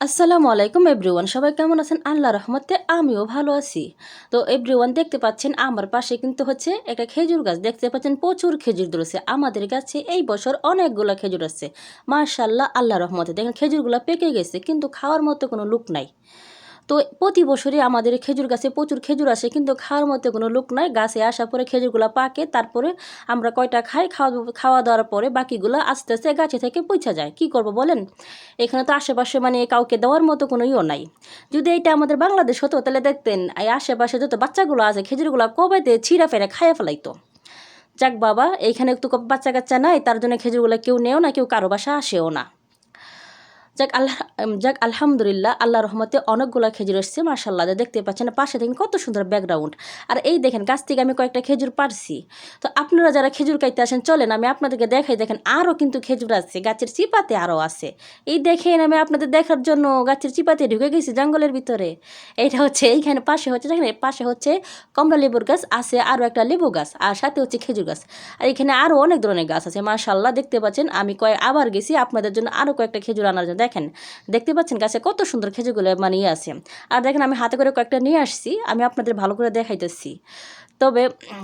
আসসালামু আলাইকুম এভরিওয়ান, সবাই কেমন আছেন? আল্লাহ রহমতে আমিও ভালো আছি। তো এভরিওয়ান, দেখতে পাচ্ছেন আমার পাশে কিন্তু হচ্ছে একটা খেজুর গাছ। দেখতে পাচ্ছেন প্রচুর খেজুর ধরেছে আমাদের গাছে। এই বছর অনেকগুলা খেজুর আছে মাশাআল্লাহ, আল্লাহ রহমতে। দেখেন খেজুরগুলা পেকে গেছে কিন্তু খাওয়ার মতো কোনো লোক নাই। তো প্রতি বছরই আমাদের খেজুর গাছে প্রচুর খেজুর আসে কিন্তু খাওয়ার মতো কোনো লোক নাই। গাছে আসার পরে খেজুরগুলো পাকে, তারপরে আমরা কয়টা খাই, খাওয়া দাওয়ার পরে বাকিগুলো আস্তে আস্তে গাছে থেকে পৌঁছা যায়। কি করব বলেন? এখানে তো আশেপাশে মানে কাউকে দেওয়ার মতো কোনো ইও নাই। যদি এটা আমাদের বাংলাদেশ হতো তাহলে দেখতেন এই আশেপাশে যত বাচ্চাগুলো আছে খেজুরগুলো কবেতে ছিঁড়া ফেরা খাইয়া ফেলাইতো। যাক বাবা, এইখানে একটু বাচ্চা কাচ্চা নাই, তার জন্য খেজুরগুলো কেউ নেও না, কেউ কারো বাসা আসেও না। যাক আলহামদুলিল্লাহ, আল্লাহর রহমতে অনেকগুলা খেজুর এসছে মাশাআল্লাহ। দেখতে পাচ্ছেন পাশে দেখেন কত সুন্দর ব্যাকগ্রাউন্ড। আর এই দেখেন গাছ থেকে আমি কয়েকটা খেজুর পারছি। তো আপনারা যারা খেজুর খাইতে আসেন চলেন আমি আপনাদেরকে দেখাই। দেখেন আরও কিন্তু খেজুর আছে, গাছের চিপাতে আরও আছে। এই দেখেন আমি আপনাদের দেখার জন্য গাছের চিপাতে ঢুকে গেছি জঙ্গলের ভিতরে। এইটা হচ্ছে এইখানে পাশে হচ্ছে, দেখেন পাশে হচ্ছে কমলা লেবুর গাছ আছে, আরও একটা লেবু গাছ, আর সাথে হচ্ছে খেজুর গাছ। আর এখানে আরও অনেক ধরনের গাছ আছে মাশাআল্লাহ। দেখতে পাচ্ছেন আমি আবার গেছি আপনাদের জন্য আরও কয়েকটা খেজুর আনার জন্য। দেখেন দেখতে পাচ্ছেন গাছে কত সুন্দর খেজুরগুলো মানিয়ে আছে। আর দেখেন আমি হাতে করে কয়েকটা নিয়ে আসছি, আমি আপনাদের ভালো করে দেখাইতেছি। তবে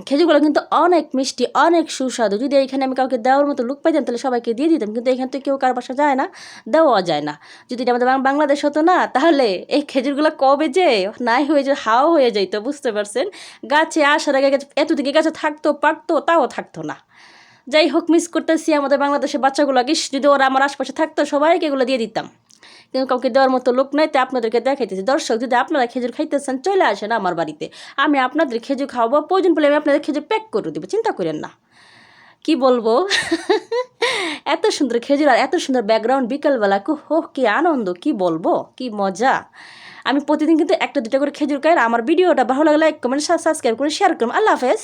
খেজুরগুলো কিন্তু অনেক মিষ্টি, অনেক সুস্বাদু। যদি এইখানে আমি কাউকে দেওয়ার মতো লোক পাইতাম তাহলে সবাইকে দিয়ে দিতাম, কিন্তু এখান থেকে কেউ কার বাসা যায় না, দেওয়া যায় না। যদি এটা আমাদের বাংলাদেশ হতো না তাহলে এই খেজুরগুলো কবে যে নাই হয়ে যে হাওয়া হয়ে যাইতো, বুঝতে পারছেন? গাছে আসার আগে এতদিকে গাছে থাকতো, পাকতো, তাও থাকতো না। যাই হোক, মিস করতেছি আমাদের বাংলাদেশের বাচ্চাগুলোকে। যদি ওরা আমার আশপাশে থাকতো সবাইকে এগুলো দিয়ে দিতাম, কিন্তু কাউকে দেওয়ার মতো লোক নাই। তাই আপনাদেরকে দেখাইতেছি। দর্শক, যদি আপনারা খেজুর খাইতেছেন চলে আসেন আমার বাড়িতে, আমি আপনাদের খেজুর খাওয়াবো। প্রয়োজন পড়লে আমি আপনাদের খেজুর প্যাক করে দেবো, চিন্তা করেন না। কি বলবো এত সুন্দর খেজুর আর এত সুন্দর ব্যাকগ্রাউন্ড বিকালবেলা, কি আনন্দ, কি বলবো, কি মজা। আমি প্রতিদিন কিন্তু একটা দুটা করে খেজুর খাই। আর আমার ভিডিওটা ভালো লাগলে লাইক কমেন্ট সাবস্ক্রাইব করে শেয়ার করুন। আল্লাহ হাফেজ।